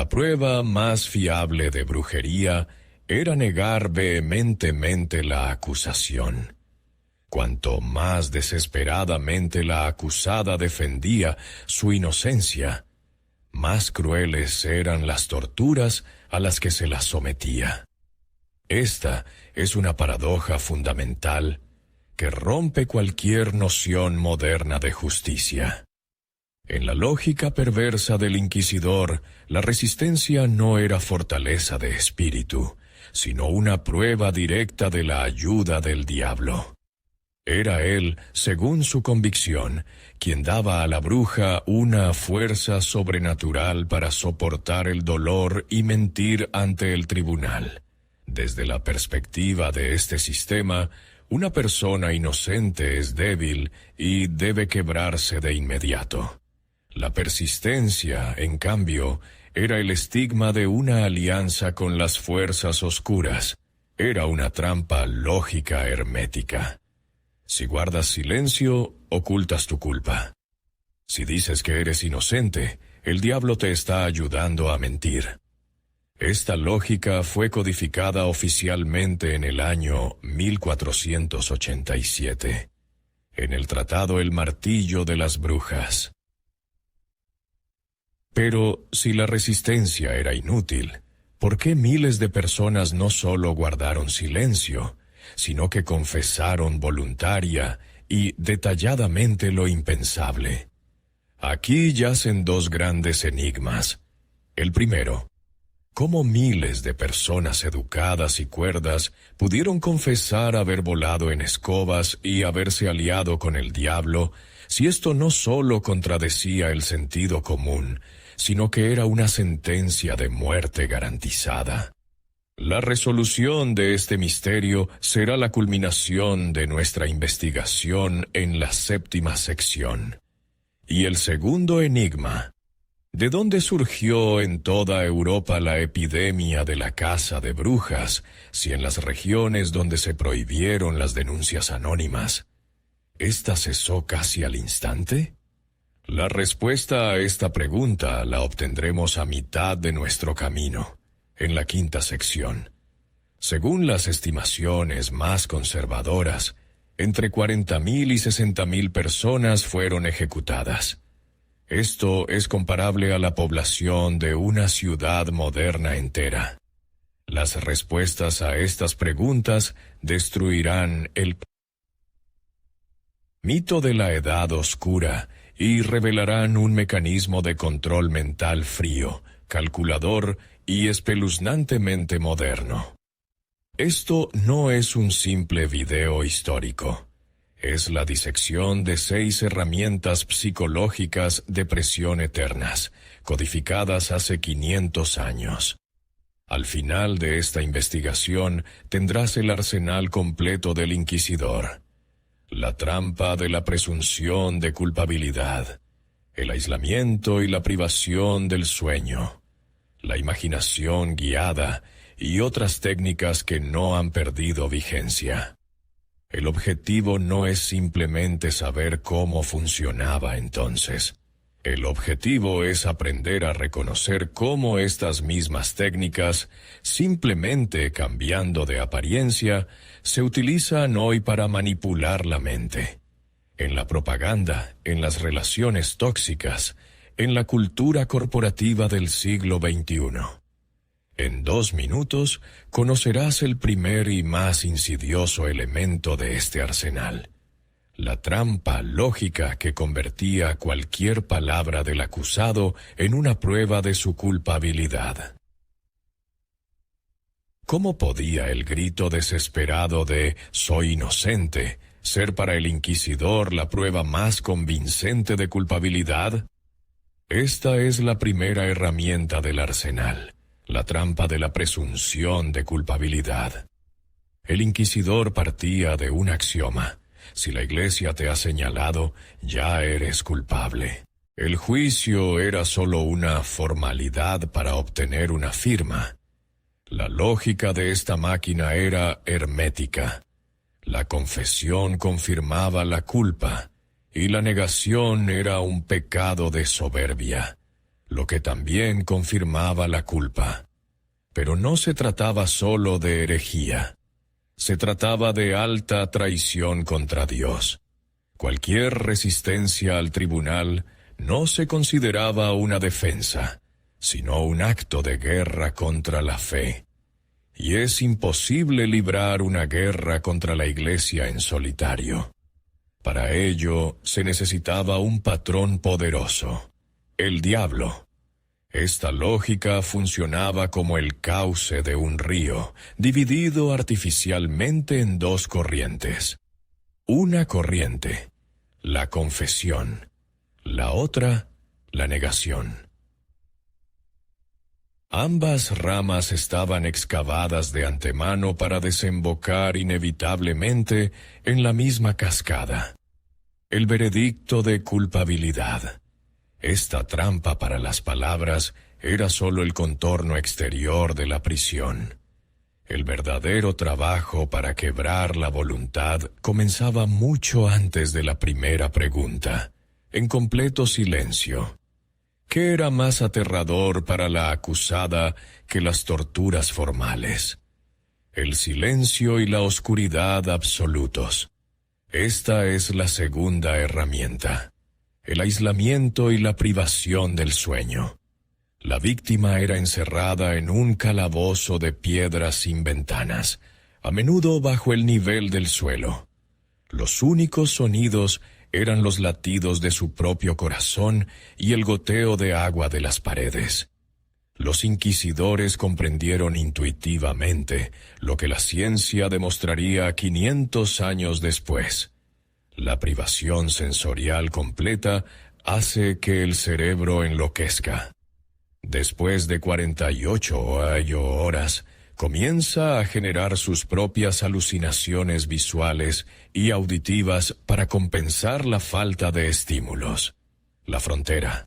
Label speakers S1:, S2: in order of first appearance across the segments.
S1: La prueba más fiable de brujería era negar vehementemente la acusación. Cuanto más desesperadamente la acusada defendía su inocencia, más crueles eran las torturas a las que se la sometía. Esta es una paradoja fundamental que rompe cualquier noción moderna de justicia. En la lógica perversa del inquisidor, la resistencia no era fortaleza de espíritu, sino una prueba directa de la ayuda del diablo. Era él, según su convicción, quien daba a la bruja una fuerza sobrenatural para soportar el dolor y mentir ante el tribunal. Desde la perspectiva de este sistema, una persona inocente es débil y debe quebrarse de inmediato. La persistencia, en cambio, era el estigma de una alianza con las fuerzas oscuras. Era una trampa lógica hermética. Si guardas silencio, ocultas tu culpa. Si dices que eres inocente, el diablo te está ayudando a mentir. Esta lógica fue codificada oficialmente en el año 1487, en el Tratado El Martillo de las Brujas. Pero si la resistencia era inútil, ¿por qué miles de personas no solo guardaron silencio, sino que confesaron voluntaria y detalladamente lo impensable? Aquí yacen dos grandes enigmas. El primero, ¿cómo miles de personas educadas y cuerdas pudieron confesar haber volado en escobas y haberse aliado con el diablo, si esto no solo contradecía el sentido común, sino que era una sentencia de muerte garantizada? La resolución de este misterio será la culminación de nuestra investigación en la 7ª sección. Y el segundo enigma: ¿de dónde surgió en toda Europa la epidemia de la caza de brujas, si en las regiones donde se prohibieron las denuncias anónimas, esta cesó casi al instante? La respuesta a esta pregunta la obtendremos a mitad de nuestro camino, en la 5ª sección. Según las estimaciones más conservadoras, entre 40.000 y 60.000 personas fueron ejecutadas. Esto es comparable a la población de una ciudad moderna entera. Las respuestas a estas preguntas destruirán el mito de la Edad Oscura y revelarán un mecanismo de control mental frío, calculador y espeluznantemente moderno. Esto no es un simple video histórico. Es la disección de 6 herramientas psicológicas de presión eternas, codificadas hace 500 años. Al final de esta investigación tendrás el arsenal completo del inquisidor. La trampa de la presunción de culpabilidad, el aislamiento y la privación del sueño, la imaginación guiada y otras técnicas que no han perdido vigencia. El objetivo no es simplemente saber cómo funcionaba entonces. El objetivo es aprender a reconocer cómo estas mismas técnicas, simplemente cambiando de apariencia, se utilizan hoy para manipular la mente. En la propaganda, en las relaciones tóxicas, en la cultura corporativa del siglo XXI. En 2 minutos conocerás el primer y más insidioso elemento de este arsenal: la trampa lógica que convertía cualquier palabra del acusado en una prueba de su culpabilidad. ¿Cómo podía el grito desesperado de «soy inocente» ser para el inquisidor la prueba más convincente de culpabilidad? Esta es la primera herramienta del arsenal, la trampa de la presunción de culpabilidad. El inquisidor partía de un axioma: si la Iglesia te ha señalado, ya eres culpable. El juicio era solo una formalidad para obtener una firma. La lógica de esta máquina era hermética. La confesión confirmaba la culpa, y la negación era un pecado de soberbia. lo que también confirmaba la culpa. Pero no se trataba solo de herejía. Se trataba de alta traición contra Dios. Cualquier resistencia al tribunal no se consideraba una defensa, sino un acto de guerra contra la fe. Y es imposible librar una guerra contra la Iglesia en solitario. Para ello se necesitaba un patrón poderoso, el diablo. Esta lógica funcionaba como el cauce de un río, dividido artificialmente en dos corrientes. Una corriente, la confesión; la otra, la negación. Ambas ramas estaban excavadas de antemano para desembocar inevitablemente en la misma cascada. El veredicto de culpabilidad. Esta trampa para las palabras era solo el contorno exterior de la prisión. El verdadero trabajo para quebrar la voluntad comenzaba mucho antes de la primera pregunta, en completo silencio. ¿Qué era más aterrador para la acusada que las torturas formales? El silencio y la oscuridad absolutos. Esta es la segunda herramienta. El aislamiento y la privación del sueño. La víctima era encerrada en un calabozo de piedras sin ventanas, a menudo bajo el nivel del suelo. Los únicos sonidos eran los latidos de su propio corazón y el goteo de agua de las paredes. Los inquisidores comprendieron intuitivamente lo que la ciencia demostraría 500 años después. La privación sensorial completa hace que el cerebro enloquezca. Después de 48 horas, comienza a generar sus propias alucinaciones visuales y auditivas para compensar la falta de estímulos. La frontera.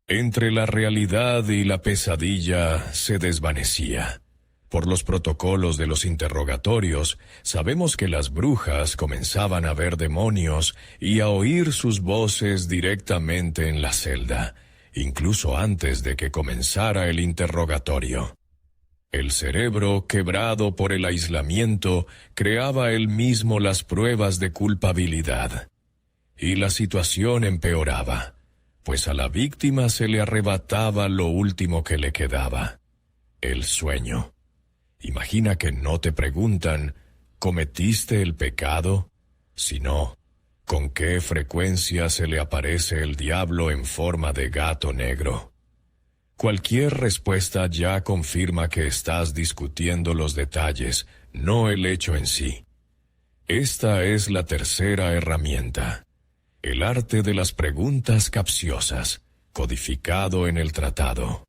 S1: Entre la realidad y la pesadilla se desvanecía. Por los protocolos de los interrogatorios, sabemos que las brujas comenzaban a ver demonios y a oír sus voces directamente en la celda, incluso antes de que comenzara el interrogatorio. El cerebro, quebrado por el aislamiento, creaba él mismo las pruebas de culpabilidad. Y la situación empeoraba, pues a la víctima se le arrebataba lo último que le quedaba: el sueño. Imagina que no te preguntan, ¿cometiste el pecado? Sino, ¿con qué frecuencia se le aparece el diablo en forma de gato negro? Cualquier respuesta ya confirma que estás discutiendo los detalles, no el hecho en sí. Esta es la tercera herramienta, el arte de las preguntas capciosas, codificado en el tratado.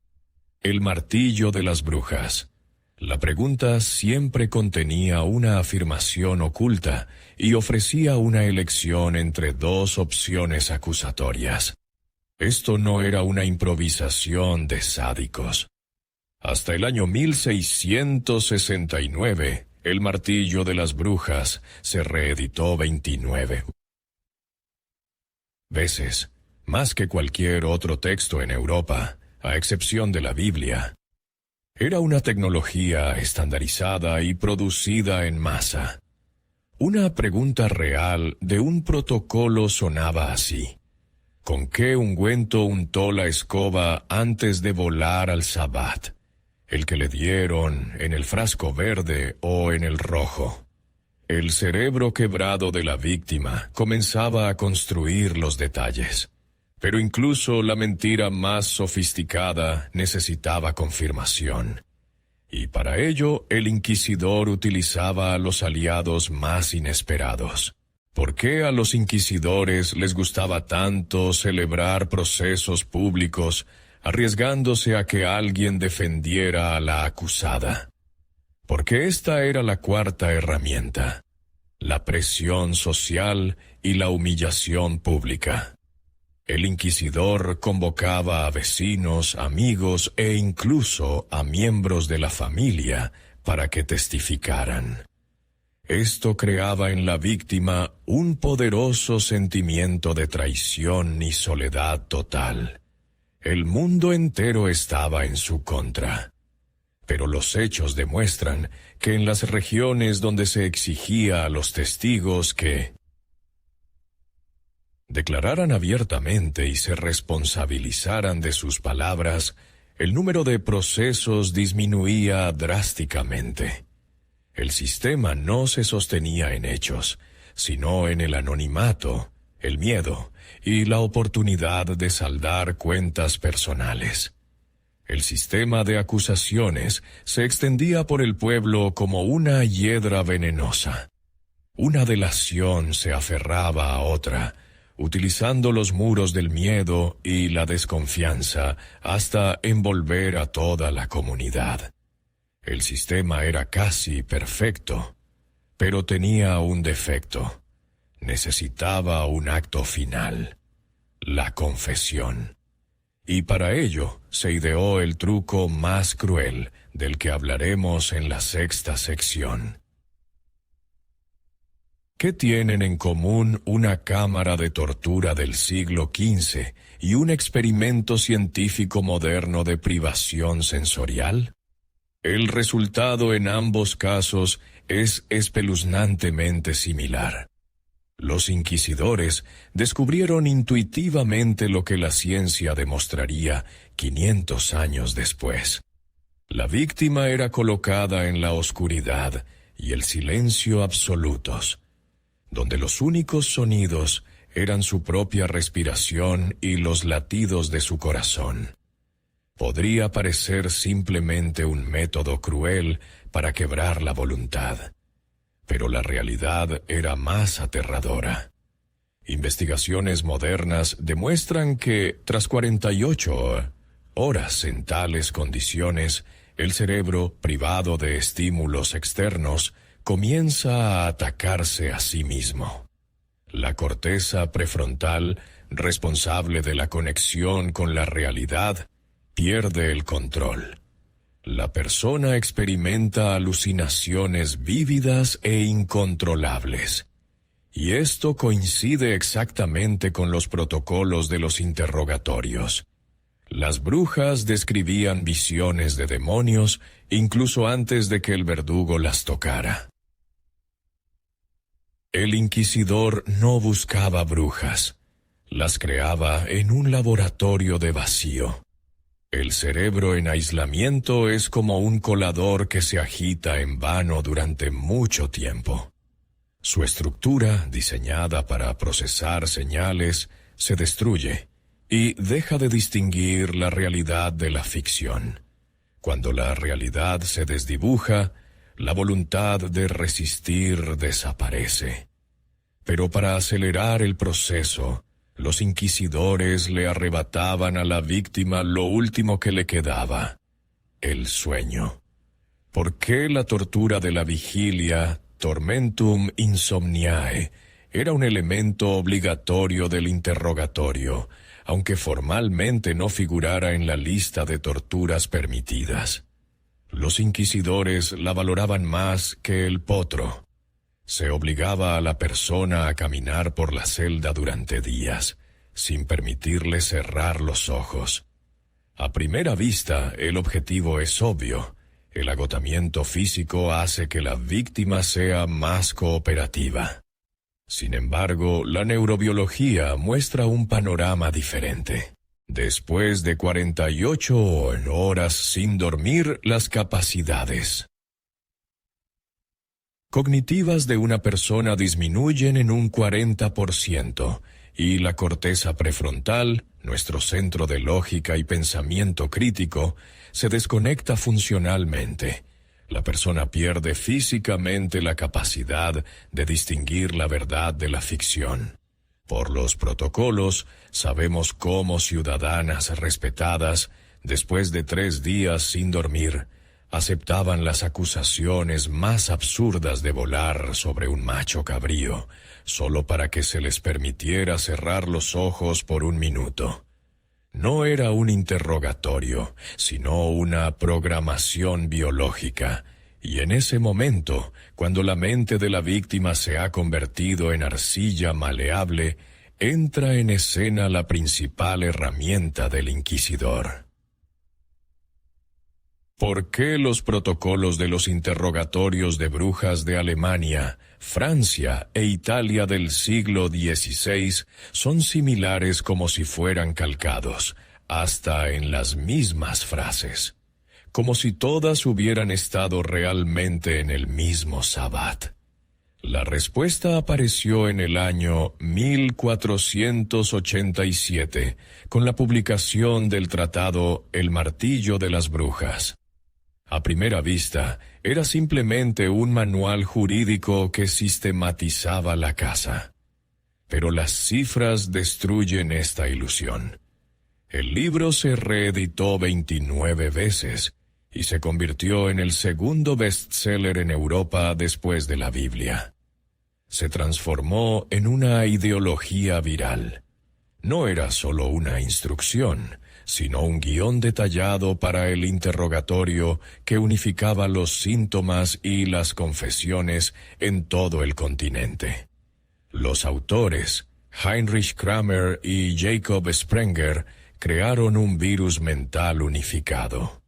S1: El martillo de las brujas. La pregunta siempre contenía una afirmación oculta y ofrecía una elección entre dos opciones acusatorias. Esto no era una improvisación de sádicos. Hasta el año 1669, el martillo de las brujas se reeditó 29 veces, más que cualquier otro texto en Europa, a excepción de la Biblia. Era una tecnología estandarizada y producida en masa. Una pregunta real de un protocolo sonaba así: ¿con qué ungüento untó la escoba antes de volar al Sabbat? ¿El que le dieron en el frasco verde o en el rojo? El cerebro quebrado de la víctima comenzaba a construir los detalles. Pero incluso la mentira más sofisticada necesitaba confirmación. Y para ello el inquisidor utilizaba a los aliados más inesperados. ¿Por qué a los inquisidores les gustaba tanto celebrar procesos públicos, arriesgándose a que alguien defendiera a la acusada? Porque esta era la cuarta herramienta: la presión social y la humillación pública. El inquisidor convocaba a vecinos, amigos e incluso a miembros de la familia para que testificaran. Esto creaba en la víctima un poderoso sentimiento de traición y soledad total. El mundo entero estaba en su contra. Pero los hechos demuestran que en las regiones donde se exigía a los testigos que declararan abiertamente y se responsabilizaran de sus palabras, el número de procesos disminuía drásticamente. El sistema no se sostenía en hechos, sino en el anonimato, el miedo y la oportunidad de saldar cuentas personales. El sistema de acusaciones se extendía por el pueblo como una hiedra venenosa. Una delación se aferraba a otra, utilizando los muros del miedo y la desconfianza hasta envolver a toda la comunidad. El sistema era casi perfecto, pero tenía un defecto. Necesitaba un acto final, la confesión. Y para ello se ideó el truco más cruel del que hablaremos en la 6ª sección. ¿Qué tienen en común una cámara de tortura del siglo XV y un experimento científico moderno de privación sensorial? El resultado en ambos casos es espeluznantemente similar. Los inquisidores descubrieron intuitivamente lo que la ciencia demostraría 500 años después. La víctima era colocada en la oscuridad y el silencio absolutos, donde los únicos sonidos eran su propia respiración y los latidos de su corazón. Podría parecer simplemente un método cruel para quebrar la voluntad, pero la realidad era más aterradora. Investigaciones modernas demuestran que, tras 48 horas en tales condiciones, el cerebro, privado de estímulos externos, comienza a atacarse a sí mismo. La corteza prefrontal, responsable de la conexión con la realidad, pierde el control. La persona experimenta alucinaciones vívidas e incontrolables. Y esto coincide exactamente con los protocolos de los interrogatorios. Las brujas describían visiones de demonios incluso antes de que el verdugo las tocara. El inquisidor no buscaba brujas, las creaba en un laboratorio de vacío. El cerebro en aislamiento es como un colador que se agita en vano durante mucho tiempo. Su estructura, diseñada para procesar señales, se destruye y deja de distinguir la realidad de la ficción. Cuando la realidad se desdibuja, la voluntad de resistir desaparece. Pero para acelerar el proceso, los inquisidores le arrebataban a la víctima lo último que le quedaba, el sueño. ¿Por qué la tortura de la vigilia, tormentum insomniae, era un elemento obligatorio del interrogatorio, aunque formalmente no figurara en la lista de torturas permitidas? Los inquisidores la valoraban más que el potro. Se obligaba a la persona a caminar por la celda durante días, sin permitirle cerrar los ojos. A primera vista, el objetivo es obvio. El agotamiento físico hace que la víctima sea más cooperativa. Sin embargo, la neurobiología muestra un panorama diferente. Después de 48 horas sin dormir, las capacidades cognitivas de una persona disminuyen en un 40%, y la corteza prefrontal, nuestro centro de lógica y pensamiento crítico, se desconecta funcionalmente. La persona pierde físicamente la capacidad de distinguir la verdad de la ficción. Por los protocolos, sabemos cómo ciudadanas respetadas, después de 3 días sin dormir, aceptaban las acusaciones más absurdas de volar sobre un macho cabrío, solo para que se les permitiera cerrar los ojos por 1 minuto. No era un interrogatorio, sino una programación biológica, Y en ese momento, cuando la mente de la víctima se ha convertido en arcilla maleable, entra en escena la principal herramienta del inquisidor. ¿Por qué los protocolos de los interrogatorios de brujas de Alemania, Francia e Italia del siglo XVI son similares como si fueran calcados, hasta en las mismas frases? Como si todas hubieran estado realmente en el mismo sabbat. La respuesta apareció en el año 1487, con la publicación del tratado El Martillo de las Brujas. A primera vista, era simplemente un manual jurídico que sistematizaba la caza. Pero las cifras destruyen esta ilusión. El libro se reeditó 29 veces, y se convirtió en el segundo bestseller en Europa después de la Biblia. Se transformó en una ideología viral. No era solo una instrucción, sino un guión detallado para el interrogatorio que unificaba los síntomas y las confesiones en todo el continente. Los autores, Heinrich Kramer y Jacob Sprenger, crearon un virus mental unificado.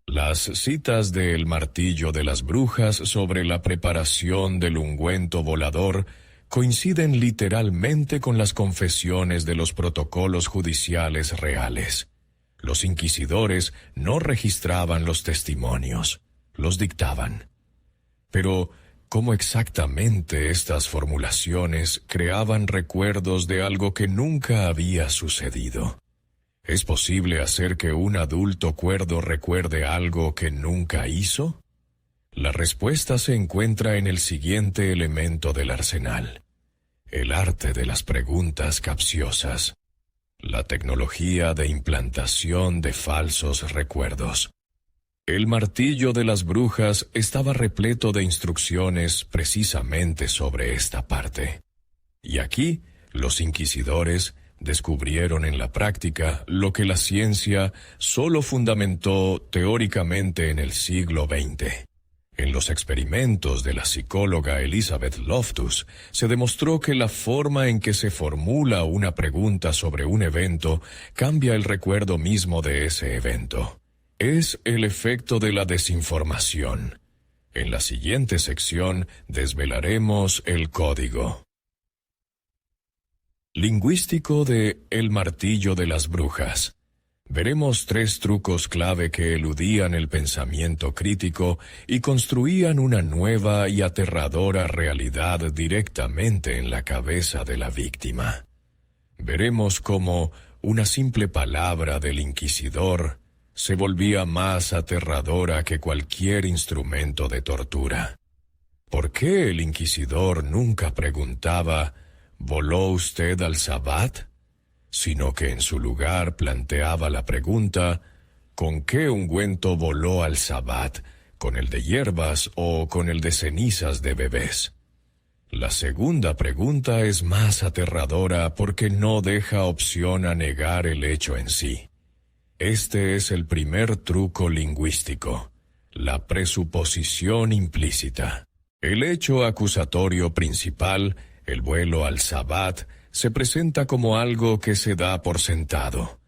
S1: Las citas de El Martillo de las Brujas sobre la preparación del ungüento volador coinciden literalmente con las confesiones de los protocolos judiciales reales. Los inquisidores no registraban los testimonios, los dictaban. Pero, ¿cómo exactamente estas formulaciones creaban recuerdos de algo que nunca había sucedido? ¿Es posible hacer que un adulto cuerdo recuerde algo que nunca hizo? La respuesta se encuentra en el siguiente elemento del arsenal: el arte de las preguntas capciosas, la tecnología de implantación de falsos recuerdos. El Martillo de las Brujas estaba repleto de instrucciones precisamente sobre esta parte. Y aquí, los inquisidores descubrieron en la práctica lo que la ciencia solo fundamentó teóricamente en el siglo XX. En los experimentos de la psicóloga Elizabeth Loftus, se demostró que la forma en que se formula una pregunta sobre un evento cambia el recuerdo mismo de ese evento. Es el efecto de la desinformación. En la siguiente sección desvelaremos el código lingüístico de El Martillo de las Brujas. Veremos 3 trucos clave que eludían el pensamiento crítico y construían una nueva y aterradora realidad directamente en la cabeza de la víctima. Veremos cómo una simple palabra del inquisidor se volvía más aterradora que cualquier instrumento de tortura. ¿Por qué el inquisidor nunca preguntaba: ¿voló usted al sabbat?, sino que en su lugar planteaba la pregunta: ¿con qué ungüento voló al sabbat? ¿Con el de hierbas o con el de cenizas de bebés? La segunda pregunta es más aterradora porque no deja opción a negar el hecho en sí. Este es el primer truco lingüístico, la presuposición implícita. El hecho acusatorio principal, el vuelo al sabbat, se presenta como algo que se da por sentado.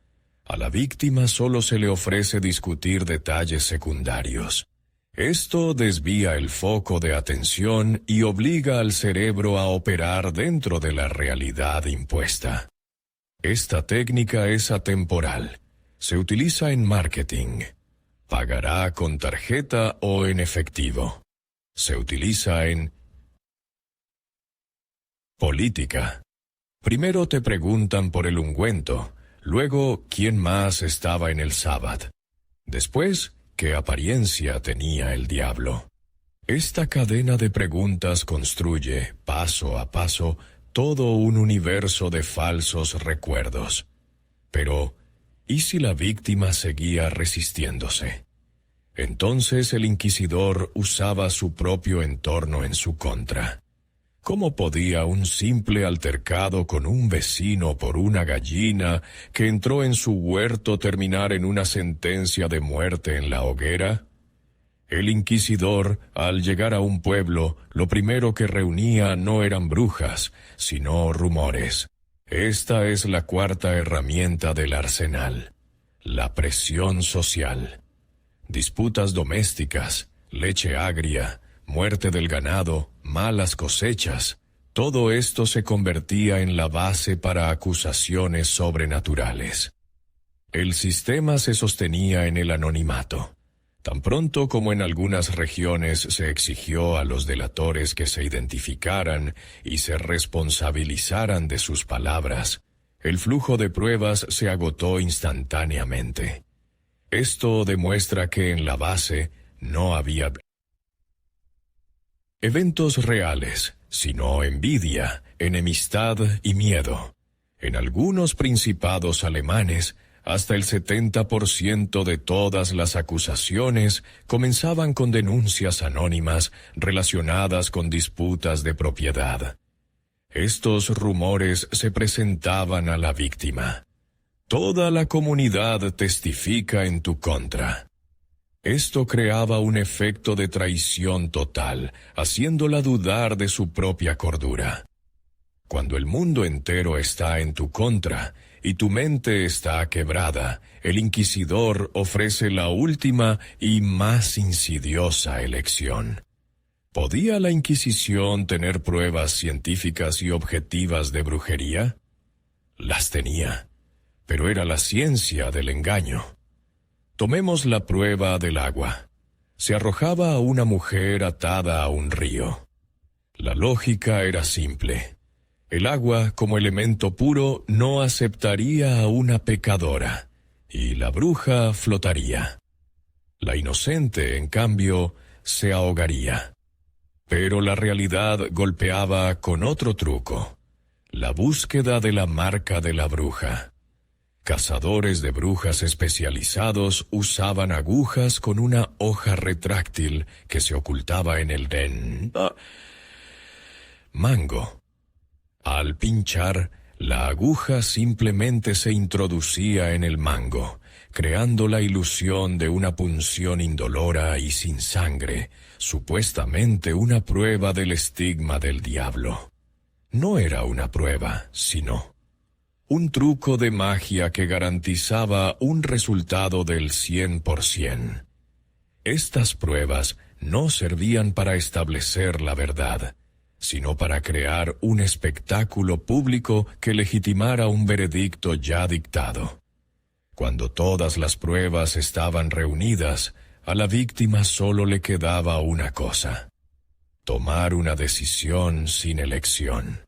S1: A la víctima solo se le ofrece discutir detalles secundarios. Esto desvía el foco de atención y obliga al cerebro a operar dentro de la realidad impuesta. Esta técnica es atemporal. Se utiliza en marketing. Pagará con tarjeta o en efectivo. Se utiliza en política. Primero te preguntan por el ungüento, luego quién más estaba en el sábado. Después, qué apariencia tenía el diablo. Esta cadena de preguntas construye, paso a paso, todo un universo de falsos recuerdos. Pero, ¿y si la víctima seguía resistiéndose? Entonces el inquisidor usaba su propio entorno en su contra. ¿Cómo podía un simple altercado con un vecino por una gallina que entró en su huerto terminar en una sentencia de muerte en la hoguera? El inquisidor, al llegar a un pueblo, lo primero que reunía no eran brujas, sino rumores. Esta es la cuarta herramienta del arsenal: la presión social. Disputas domésticas, leche agria, muerte del ganado, malas cosechas. Todo esto se convertía en la base para acusaciones sobrenaturales. El sistema se sostenía en el anonimato. Tan pronto como en algunas regiones se exigió a los delatores que se identificaran y se responsabilizaran de sus palabras, el flujo de pruebas se agotó instantáneamente. Esto demuestra que en la base no había eventos reales, sino envidia, enemistad y miedo. En algunos principados alemanes, hasta el 70% de todas las acusaciones comenzaban con denuncias anónimas relacionadas con disputas de propiedad. Estos rumores se presentaban a la víctima. Toda la comunidad testifica en tu contra. Esto creaba un efecto de traición total, haciéndola dudar de su propia cordura. Cuando el mundo entero está en tu contra y tu mente está quebrada, el inquisidor ofrece la última y más insidiosa elección. ¿Podía la Inquisición tener pruebas científicas y objetivas de brujería? Las tenía, pero era la ciencia del engaño. Tomemos la prueba del agua. Se arrojaba a una mujer atada a un río. La lógica era simple. El agua, como elemento puro, no aceptaría a una pecadora, y la bruja flotaría. La inocente, en cambio, se ahogaría. Pero la realidad golpeaba con otro truco: la búsqueda de la marca de la bruja. Cazadores de brujas especializados usaban agujas con una hoja retráctil que se ocultaba en el mango. Al pinchar, la aguja simplemente se introducía en el mango, creando la ilusión de una punción indolora y sin sangre, supuestamente una prueba del estigma del diablo. No era una prueba, sino un truco de magia que garantizaba un resultado del 100%. Estas pruebas no servían para establecer la verdad, sino para crear un espectáculo público que legitimara un veredicto ya dictado. Cuando todas las pruebas estaban reunidas, a la víctima solo le quedaba una cosa: tomar una decisión sin elección.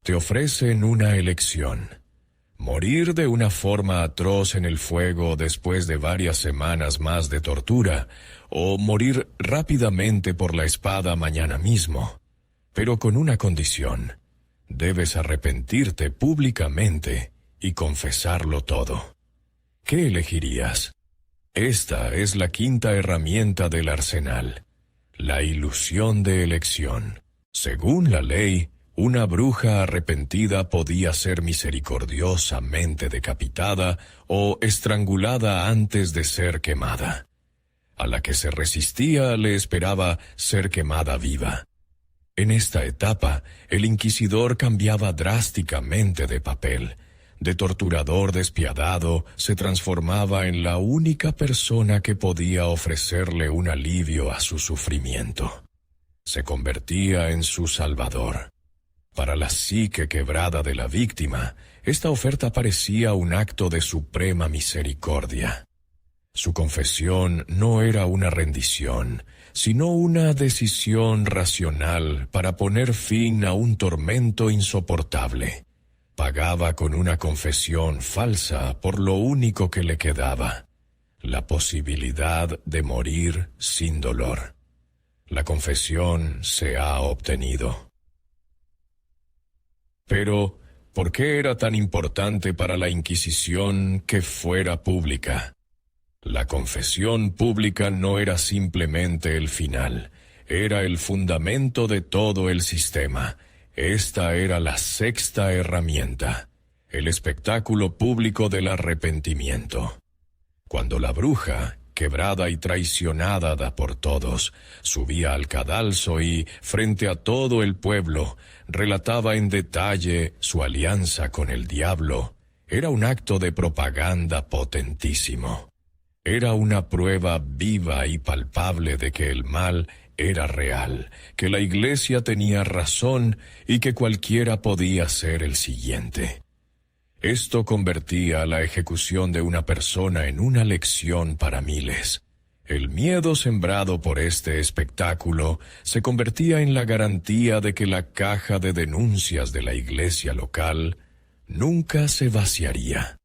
S1: Te ofrecen una elección: morir de una forma atroz en el fuego después de varias semanas más de tortura, o morir rápidamente por la espada mañana mismo. Pero con una condición: debes arrepentirte públicamente y confesarlo todo. ¿Qué elegirías? Esta es la quinta herramienta del arsenal: la ilusión de elección. Según la ley, una bruja arrepentida podía ser misericordiosamente decapitada o estrangulada antes de ser quemada. A la que se resistía le esperaba ser quemada viva. En esta etapa, el inquisidor cambiaba drásticamente de papel. De torturador despiadado, se transformaba en la única persona que podía ofrecerle un alivio a su sufrimiento. Se convertía en su salvador. Para la psique quebrada de la víctima, esta oferta parecía un acto de suprema misericordia. Su confesión no era una rendición, sino una decisión racional para poner fin a un tormento insoportable. Pagaba con una confesión falsa por lo único que le quedaba: la posibilidad de morir sin dolor. La confesión se ha obtenido. Pero, ¿por qué era tan importante para la Inquisición que fuera pública? La confesión pública no era simplemente el final, era el fundamento de todo el sistema. Esta era la sexta herramienta: el espectáculo público del arrepentimiento. Cuando la bruja, quebrada y traicionada por todos, subía al cadalso y, frente a todo el pueblo, relataba en detalle su alianza con el diablo. Era un acto de propaganda potentísimo. Era una prueba viva y palpable de que el mal era real, que la Iglesia tenía razón y que cualquiera podía ser el siguiente. Esto convertía la ejecución de una persona en una lección para miles. El miedo sembrado por este espectáculo se convertía en la garantía de que la caja de denuncias de la iglesia local nunca se vaciaría.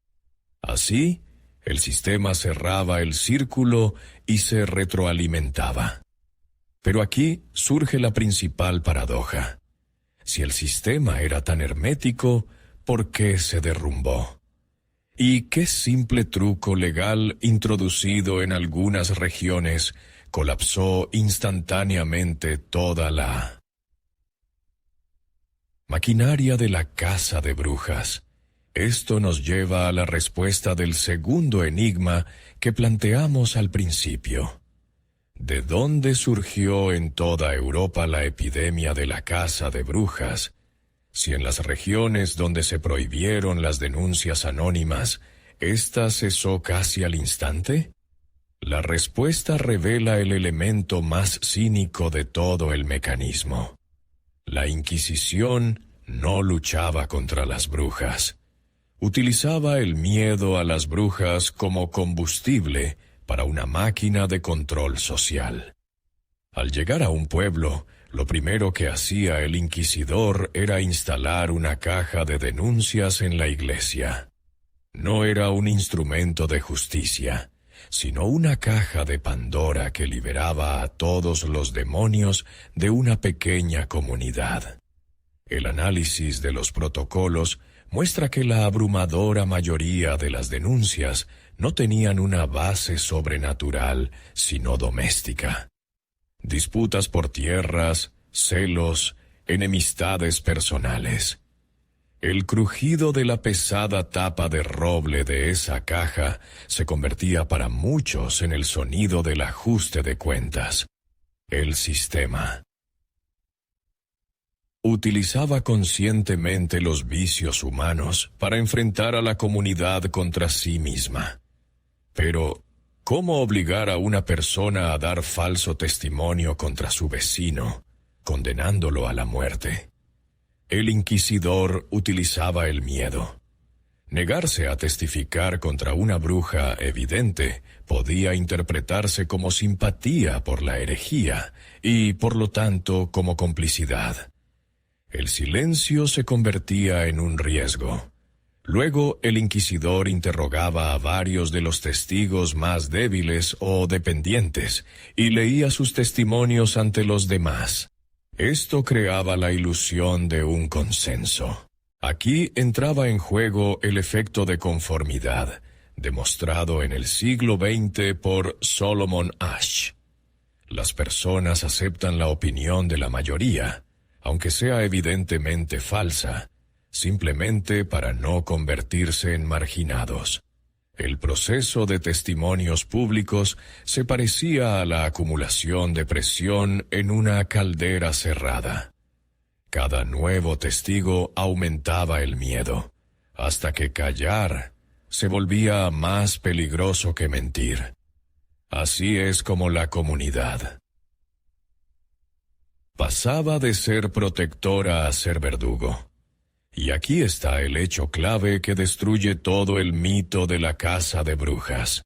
S1: Así, el sistema cerraba el círculo y se retroalimentaba. Pero aquí surge la principal paradoja. Si el sistema era tan hermético, ¿por qué se derrumbó? ¿Y qué simple truco legal introducido en algunas regiones colapsó instantáneamente toda la maquinaria de la casa de brujas? Esto nos lleva a la respuesta del segundo enigma que planteamos al principio. ¿De dónde surgió en toda Europa la epidemia de la caza de brujas? Si en las regiones donde se prohibieron las denuncias anónimas, ¿esta cesó casi al instante? La respuesta revela el elemento más cínico de todo el mecanismo. La Inquisición no luchaba contra las brujas. Utilizaba el miedo a las brujas como combustible para una máquina de control social. Al llegar a un pueblo, lo primero que hacía el inquisidor era instalar una caja de denuncias en la iglesia. No era un instrumento de justicia, sino una caja de Pandora que liberaba a todos los demonios de una pequeña comunidad. El análisis de los protocolos muestra que la abrumadora mayoría de las denuncias no tenían una base sobrenatural, sino doméstica. Disputas por tierras, celos, enemistades personales. El crujido de la pesada tapa de roble de esa caja se convertía para muchos en el sonido del ajuste de cuentas. El sistema utilizaba conscientemente los vicios humanos para enfrentar a la comunidad contra sí misma. Pero, ¿cómo obligar a una persona a dar falso testimonio contra su vecino, condenándolo a la muerte? El inquisidor utilizaba el miedo. Negarse a testificar contra una bruja evidente podía interpretarse como simpatía por la herejía y, por lo tanto, como complicidad. El silencio se convertía en un riesgo. Luego el inquisidor interrogaba a varios de los testigos más débiles o dependientes y leía sus testimonios ante los demás. Esto creaba la ilusión de un consenso. Aquí entraba en juego el efecto de conformidad, demostrado en el siglo XX por Solomon Asch. Las personas aceptan la opinión de la mayoría, aunque sea evidentemente falsa, simplemente para no convertirse en marginados. El proceso de testimonios públicos se parecía a la acumulación de presión en una caldera cerrada. Cada nuevo testigo aumentaba el miedo, hasta que callar se volvía más peligroso que mentir. Así es como la comunidad pasaba de ser protectora a ser verdugo. Y aquí está el hecho clave que destruye todo el mito de la caza de brujas.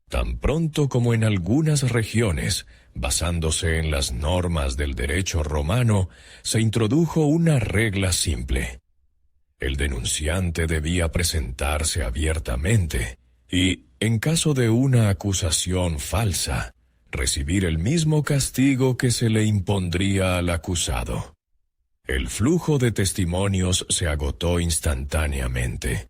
S1: Tan pronto como en algunas regiones, basándose en las normas del derecho romano, se introdujo una regla simple. El denunciante debía presentarse abiertamente y, en caso de una acusación falsa, recibir el mismo castigo que se le impondría al acusado. El flujo de testimonios se agotó instantáneamente.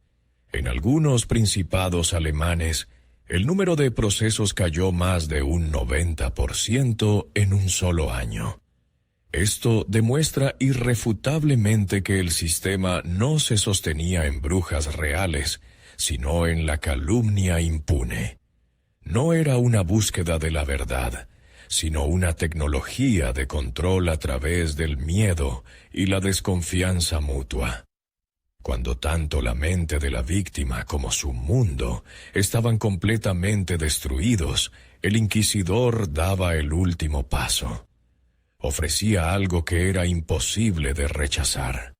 S1: En algunos principados alemanes, el número de procesos cayó más de un 90% en un solo año. Esto demuestra irrefutablemente que el sistema no se sostenía en brujas reales, sino en la calumnia impune. no era una búsqueda de la verdad, sino una tecnología de control a través del miedo y la desconfianza mutua. Cuando tanto la mente de la víctima como su mundo estaban completamente destruidos, el inquisidor daba el último paso. Ofrecía algo que era imposible de rechazar.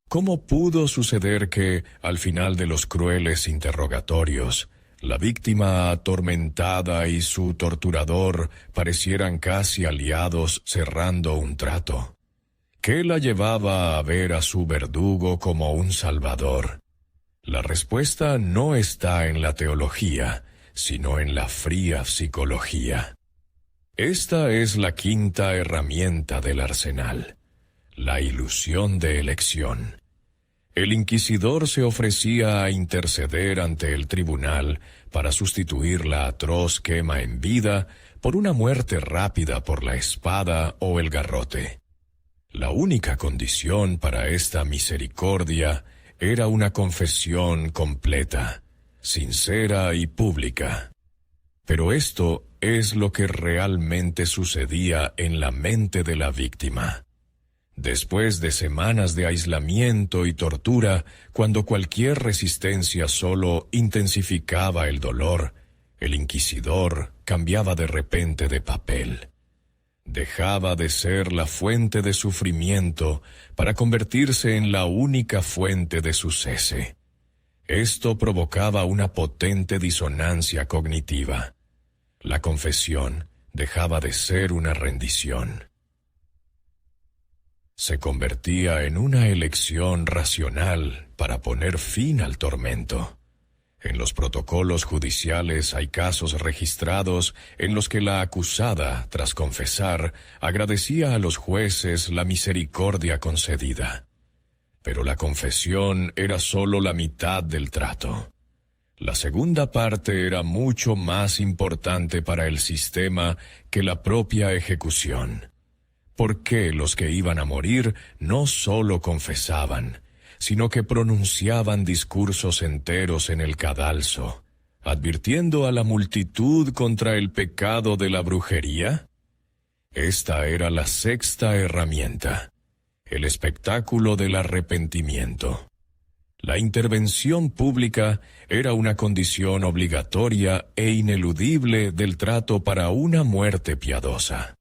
S1: ¿Cómo pudo suceder que, al final de los crueles interrogatorios, la víctima atormentada y su torturador parecieran casi aliados cerrando un trato? ¿Qué la llevaba a ver a su verdugo como un salvador? La respuesta no está en la teología, sino en la fría psicología. Esta es la quinta herramienta del arsenal: la ilusión de elección. El inquisidor se ofrecía a interceder ante el tribunal para sustituir la atroz quema en vida por una muerte rápida por la espada o el garrote. La única condición para esta misericordia era una confesión completa, sincera y pública. Pero esto es lo que realmente sucedía en la mente de la víctima. Después de semanas de aislamiento y tortura, cuando cualquier resistencia solo intensificaba el dolor, el inquisidor cambiaba de repente de papel. Dejaba de ser la fuente de sufrimiento para convertirse en la única fuente de su cese. Esto provocaba una potente disonancia cognitiva. La confesión dejaba de ser una rendición. Se convertía en una elección racional para poner fin al tormento. En los protocolos judiciales hay casos registrados en los que la acusada, tras confesar, agradecía a los jueces la misericordia concedida. Pero la confesión era solo la mitad del trato. La segunda parte era mucho más importante para el sistema que la propia ejecución. ¿Por qué los que iban a morir no solo confesaban, sino que pronunciaban discursos enteros en el cadalso, advirtiendo a la multitud contra el pecado de la brujería? Esta era la sexta herramienta, el espectáculo del arrepentimiento. La intervención pública era una condición obligatoria e ineludible del trato para una muerte piadosa.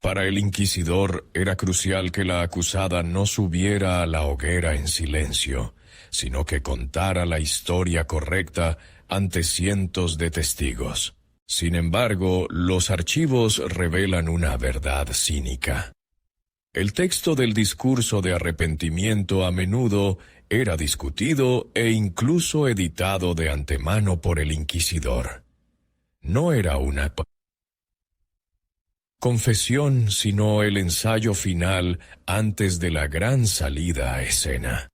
S1: Para el inquisidor era crucial que la acusada no subiera a la hoguera en silencio, sino que contara la historia correcta ante cientos de testigos. Sin embargo, los archivos revelan una verdad cínica. El texto del discurso de arrepentimiento a menudo era discutido e incluso editado de antemano por el inquisidor. No era una confesión, sino el ensayo final antes de la gran salida a escena.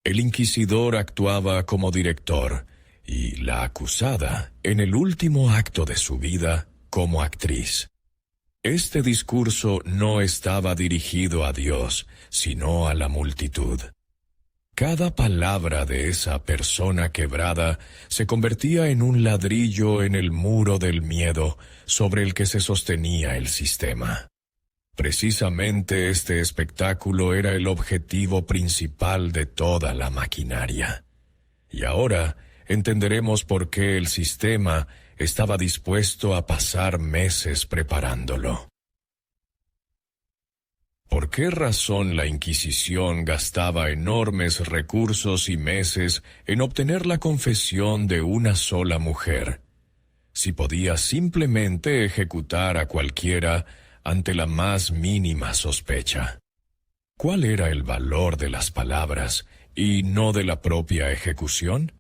S1: El inquisidor actuaba como director y la acusada, en el último acto de su vida, como actriz. Este discurso no estaba dirigido a Dios, sino a la multitud. Cada palabra de esa persona quebrada se convertía en un ladrillo en el muro del miedo sobre el que se sostenía el sistema. Precisamente este espectáculo era el objetivo principal de toda la maquinaria. Y ahora entenderemos por qué el sistema estaba dispuesto a pasar meses preparándolo. ¿Por qué razón la Inquisición gastaba enormes recursos y meses en obtener la confesión de una sola mujer, si podía simplemente ejecutar a cualquiera ante la más mínima sospecha? ¿Cuál era el valor de las palabras y no de la propia ejecución?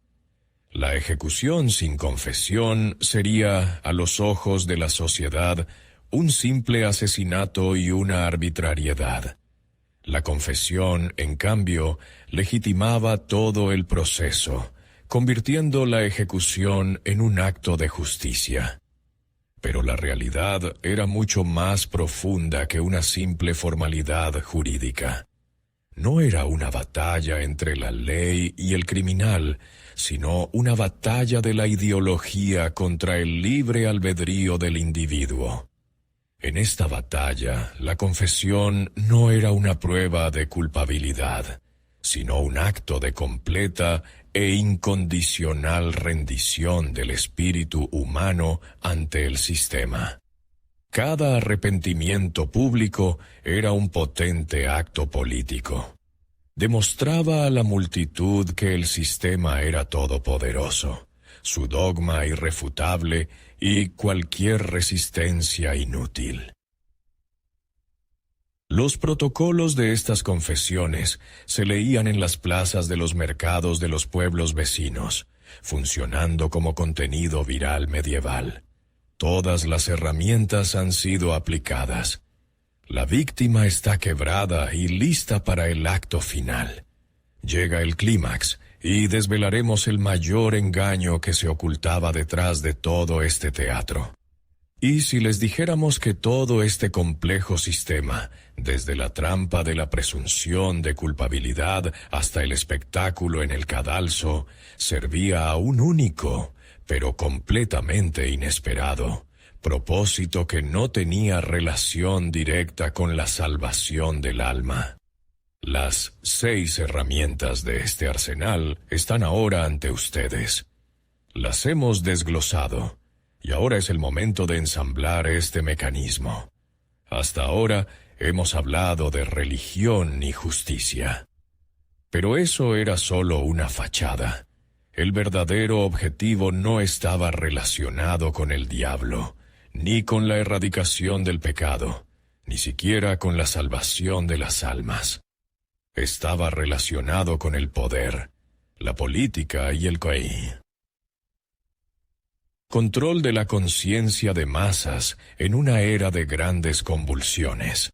S1: La ejecución sin confesión sería, a los ojos de la sociedad, un simple asesinato y una arbitrariedad. La confesión, en cambio, legitimaba todo el proceso, convirtiendo la ejecución en un acto de justicia. Pero la realidad era mucho más profunda que una simple formalidad jurídica. no era una batalla entre la ley y el criminal, sino una batalla de la ideología contra el libre albedrío del individuo. En esta batalla, la confesión no era una prueba de culpabilidad, sino un acto de completa e incondicional rendición del espíritu humano ante el sistema. Cada arrepentimiento público era un potente acto político. Demostraba a la multitud que el sistema era todopoderoso, su dogma irrefutable y cualquier resistencia inútil. Los protocolos de estas confesiones se leían en las plazas de los mercados de los pueblos vecinos, funcionando como contenido viral medieval. Todas las herramientas han sido aplicadas. La víctima está quebrada y lista para el acto final. Llega el clímax y desvelaremos el mayor engaño que se ocultaba detrás de todo este teatro. Y si les dijéramos que todo este complejo sistema, desde la trampa de la presunción de culpabilidad hasta el espectáculo en el cadalso, servía a un único, pero completamente inesperado, propósito que no tenía relación directa con la salvación del alma. Las 6 herramientas de este arsenal están ahora ante ustedes. Las hemos desglosado, y ahora es el momento de ensamblar este mecanismo. Hasta ahora hemos hablado de religión y justicia. Pero eso era solo una fachada. El verdadero objetivo no estaba relacionado con el diablo, ni con la erradicación del pecado, ni siquiera con la salvación de las almas. Estaba relacionado con el poder, la política y el COI. Control de la conciencia de masas en una era de grandes convulsiones.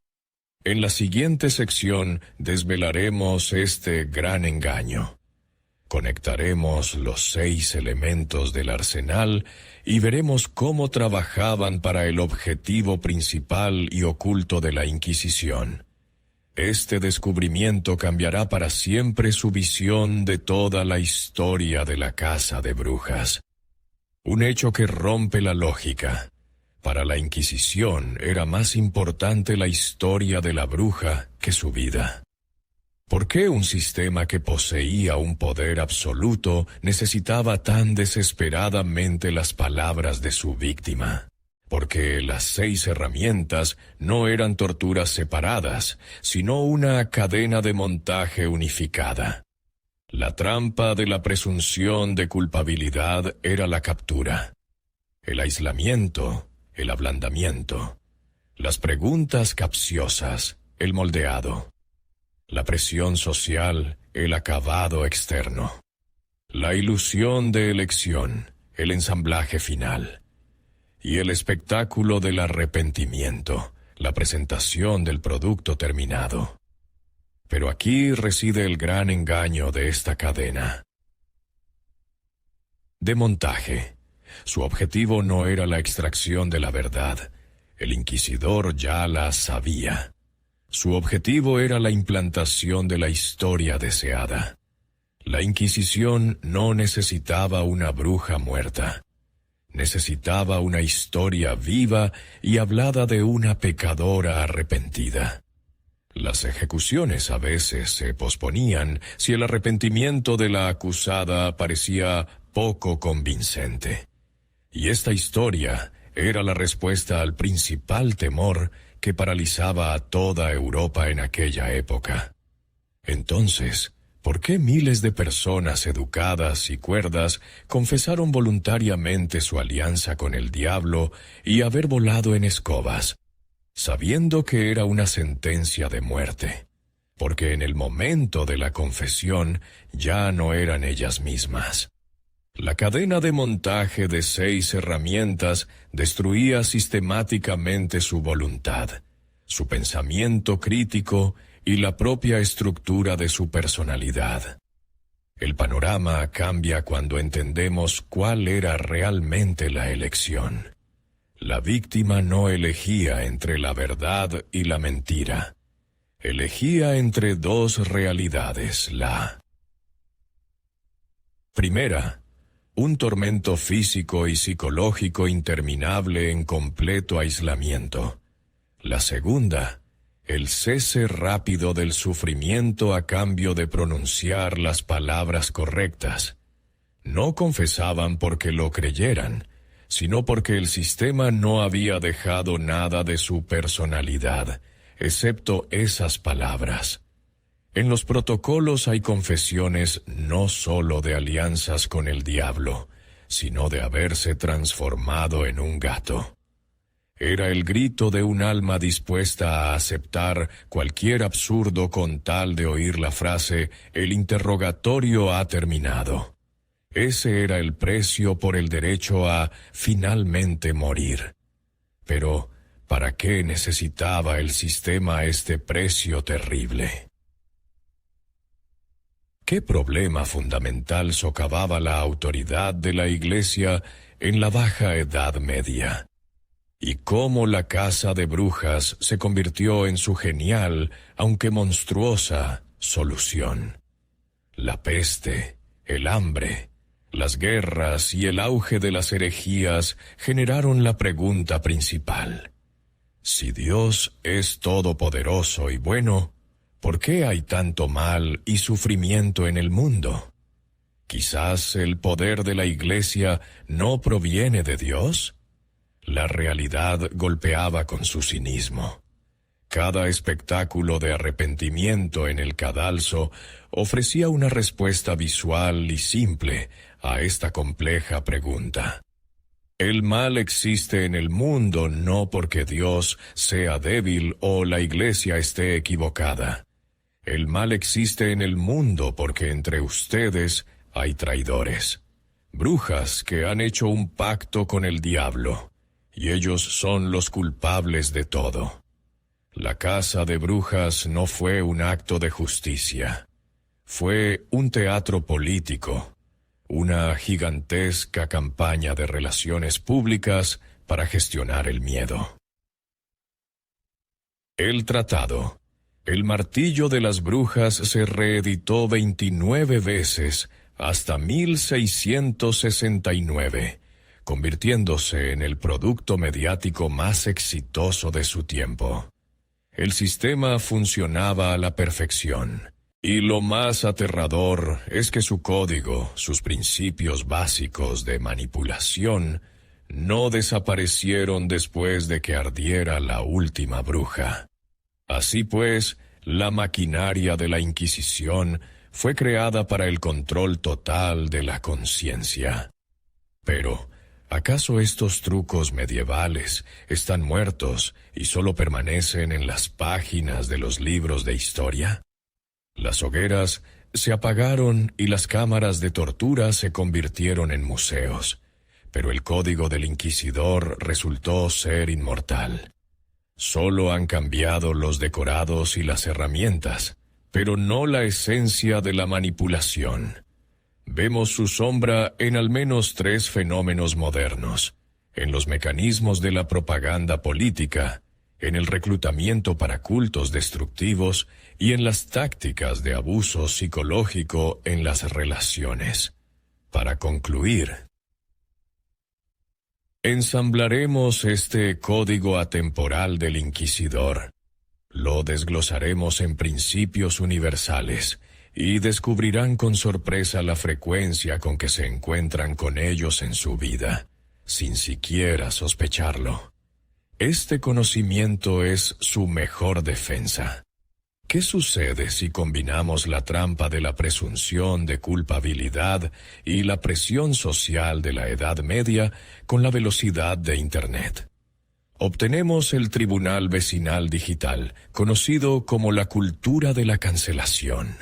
S1: En la siguiente sección desvelaremos este gran engaño. Conectaremos los 6 elementos del arsenal y veremos cómo trabajaban para el objetivo principal y oculto de la Inquisición. Este descubrimiento cambiará para siempre su visión de toda la historia de la Casa de Brujas. Un hecho que rompe la lógica. Para la Inquisición era más importante la historia de la bruja que su vida. ¿Por qué un sistema que poseía un poder absoluto necesitaba tan desesperadamente las palabras de su víctima? Porque las 6 herramientas no eran torturas separadas, sino una cadena de montaje unificada. La trampa de la presunción de culpabilidad era la captura. El aislamiento, el ablandamiento. Las preguntas capciosas, el moldeado. La presión social, el acabado externo. La ilusión de elección, el ensamblaje final. Y el espectáculo del arrepentimiento, la presentación del producto terminado. Pero aquí reside el gran engaño de esta cadena. De montaje. Su objetivo no era la extracción de la verdad. El inquisidor ya la sabía. Su objetivo era la implantación de la historia deseada. La Inquisición no necesitaba una bruja muerta. Necesitaba una historia viva y hablada de una pecadora arrepentida. Las ejecuciones a veces se posponían si el arrepentimiento de la acusada parecía poco convincente. Y esta historia era la respuesta al principal temor que paralizaba a toda Europa en aquella época. Entonces, ¿por qué miles de personas educadas y cuerdas confesaron voluntariamente su alianza con el diablo y haber volado en escobas, sabiendo que era una sentencia de muerte? Porque en el momento de la confesión ya no eran ellas mismas. La cadena de montaje de 6 herramientas destruía sistemáticamente su voluntad, su pensamiento crítico y la propia estructura de su personalidad. El panorama cambia cuando entendemos cuál era realmente la elección. La víctima no elegía entre la verdad y la mentira. elegía entre dos realidades: la primera, un tormento físico y psicológico interminable en completo aislamiento; la segunda, el cese rápido del sufrimiento a cambio de pronunciar las palabras correctas. No confesaban porque lo creyeran, sino porque el sistema no había dejado nada de su personalidad, excepto esas palabras. En los protocolos hay confesiones no sólo de alianzas con el diablo, sino de haberse transformado en un gato. Era el grito de un alma dispuesta a aceptar cualquier absurdo con tal de oír la frase «El interrogatorio ha terminado». Ese era el precio por el derecho a finalmente morir. Pero, ¿para qué necesitaba el sistema este precio terrible? ¿Qué problema fundamental socavaba la autoridad de la Iglesia en la Baja Edad Media? ¿Y cómo la casa de brujas se convirtió en su genial, aunque monstruosa, solución? La peste, el hambre, las guerras y el auge de las herejías generaron la pregunta principal: si Dios es todopoderoso y bueno, ¿por qué hay tanto mal y sufrimiento en el mundo? ¿Quizás el poder de la Iglesia no proviene de Dios? La realidad golpeaba con su cinismo. Cada espectáculo de arrepentimiento en el cadalso ofrecía una respuesta visual y simple a esta compleja pregunta. El mal existe en el mundo no porque Dios sea débil o la Iglesia esté equivocada. El mal existe en el mundo porque entre ustedes hay traidores, brujas que han hecho un pacto con el diablo, y ellos son los culpables de todo. La casa de brujas no fue un acto de justicia. Fue un teatro político, una gigantesca campaña de relaciones públicas para gestionar el miedo. El tratado, El martillo de las brujas, se reeditó 29 veces hasta 1669, convirtiéndose en el producto mediático más exitoso de su tiempo. El sistema funcionaba a la perfección, y lo más aterrador es que su código, sus principios básicos de manipulación, no desaparecieron después de que ardiera la última bruja. Así pues, la maquinaria de la Inquisición fue creada para el control total de la conciencia. Pero, ¿acaso estos trucos medievales están muertos y solo permanecen en las páginas de los libros de historia? Las hogueras se apagaron y las cámaras de tortura se convirtieron en museos, pero el código del inquisidor resultó ser inmortal. Solo han cambiado los decorados y las herramientas, pero no la esencia de la manipulación. Vemos su sombra en al menos 3 fenómenos modernos: en los mecanismos de la propaganda política, en el reclutamiento para cultos destructivos y en las tácticas de abuso psicológico en las relaciones. Para concluir, ensamblaremos este código atemporal del inquisidor. Lo desglosaremos en principios universales y descubrirán con sorpresa la frecuencia con que se encuentran con ellos en su vida, sin siquiera sospecharlo. Este conocimiento es su mejor defensa. ¿Qué sucede si combinamos la trampa de la presunción de culpabilidad y la presión social de la Edad Media con la velocidad de Internet? Obtenemos el tribunal vecinal digital, conocido como la cultura de la cancelación.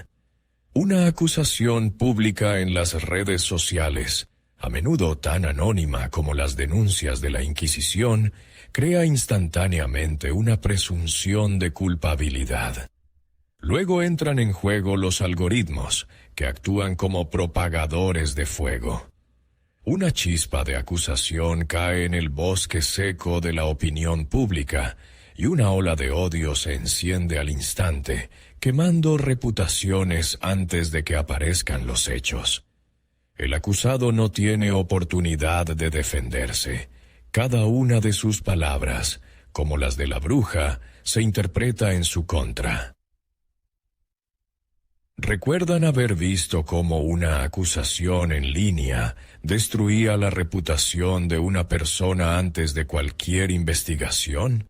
S1: Una acusación pública en las redes sociales, a menudo tan anónima como las denuncias de la Inquisición, crea instantáneamente una presunción de culpabilidad. Luego entran en juego los algoritmos, que actúan como propagadores de fuego. Una chispa de acusación cae en el bosque seco de la opinión pública, y una ola de odio se enciende al instante, quemando reputaciones antes de que aparezcan los hechos. El acusado no tiene oportunidad de defenderse. Cada una de sus palabras, como las de la bruja, se interpreta en su contra. ¿Recuerdan haber visto cómo una acusación en línea destruía la reputación de una persona antes de cualquier investigación?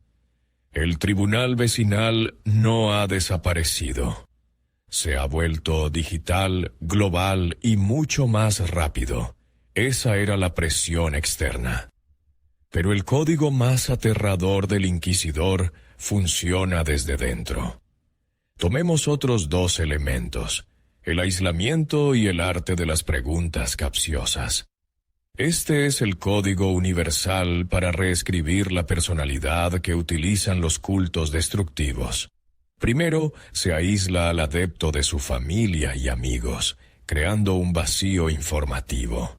S1: El tribunal vecinal no ha desaparecido. Se ha vuelto digital, global y mucho más rápido. Esa era la presión externa. Pero el código más aterrador del inquisidor funciona desde dentro. Tomemos otros dos elementos, el aislamiento y el arte de las preguntas capciosas. Este es el código universal para reescribir la personalidad que utilizan los cultos destructivos. Primero, se aísla al adepto de su familia y amigos, creando un vacío informativo.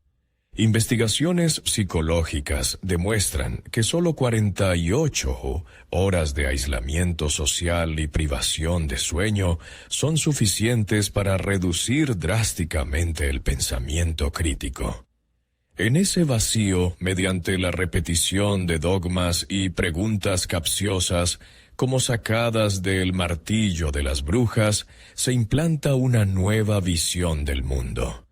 S1: Investigaciones psicológicas demuestran que solo 48 horas de aislamiento social y privación de sueño son suficientes para reducir drásticamente el pensamiento crítico. En ese vacío, mediante la repetición de dogmas y preguntas capciosas, como sacadas del martillo de las brujas, se implanta una nueva visión del mundo.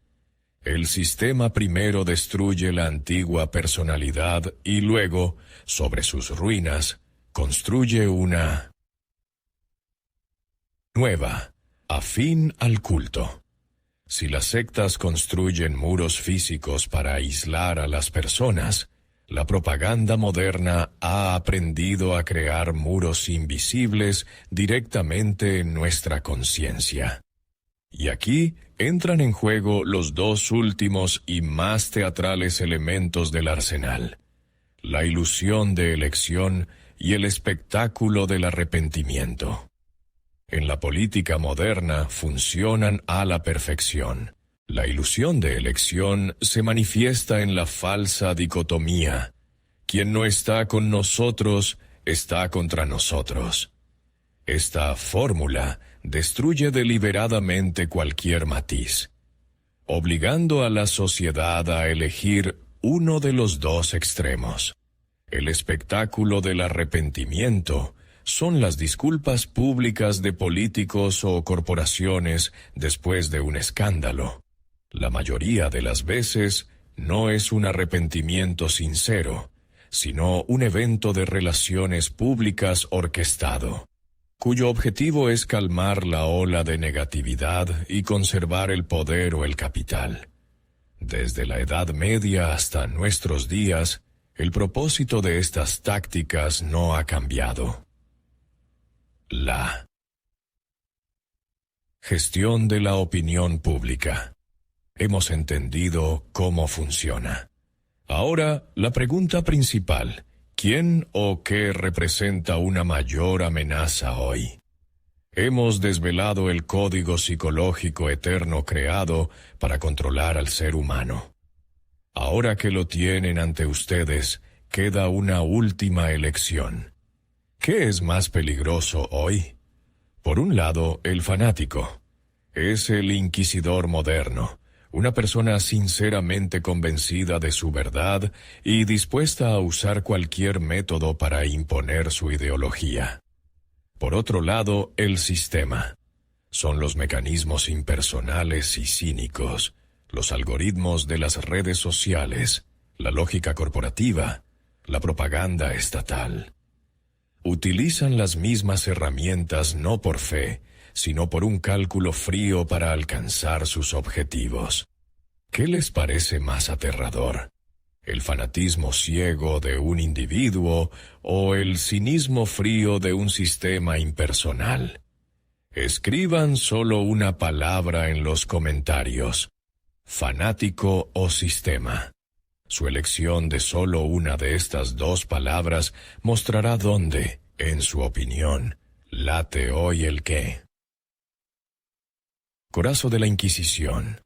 S1: El sistema primero destruye la antigua personalidad y luego, sobre sus ruinas, construye una nueva, afín al culto. Si las sectas construyen muros físicos para aislar a las personas, la propaganda moderna ha aprendido a crear muros invisibles directamente en nuestra conciencia. Y aquí entran en juego los dos últimos y más teatrales elementos del arsenal: la ilusión de elección y el espectáculo del arrepentimiento. En la política moderna funcionan a la perfección. La ilusión de elección se manifiesta en la falsa dicotomía: quien no está con nosotros, está contra nosotros. Esta fórmula destruye deliberadamente cualquier matiz, obligando a la sociedad a elegir uno de los dos extremos. El espectáculo del arrepentimiento son las disculpas públicas de políticos o corporaciones después de un escándalo. La mayoría de las veces no es un arrepentimiento sincero, sino un evento de relaciones públicas orquestado, cuyo objetivo es calmar la ola de negatividad y conservar el poder o el capital. Desde la Edad Media hasta nuestros días, el propósito de estas tácticas no ha cambiado. La gestión de la opinión pública. Hemos entendido cómo funciona. Ahora, la pregunta principal: ¿quién o qué representa una mayor amenaza hoy? Hemos desvelado el código psicológico eterno creado para controlar al ser humano. Ahora que lo tienen ante ustedes, queda una última elección. ¿Qué es más peligroso hoy? Por un lado, el fanático. Es el inquisidor moderno, una persona sinceramente convencida de su verdad y dispuesta a usar cualquier método para imponer su ideología. Por otro lado, el sistema. Son los mecanismos impersonales y cínicos, los algoritmos de las redes sociales, la lógica corporativa, la propaganda estatal. Utilizan las mismas herramientas no por fe, sino por un cálculo frío para alcanzar sus objetivos. ¿Qué les parece más aterrador? ¿El fanatismo ciego de un individuo o el cinismo frío de un sistema impersonal? Escriban solo una palabra en los comentarios: fanático o sistema. Su elección de solo una de estas dos palabras mostrará dónde, en su opinión, late hoy el qué. Corazo de la Inquisición.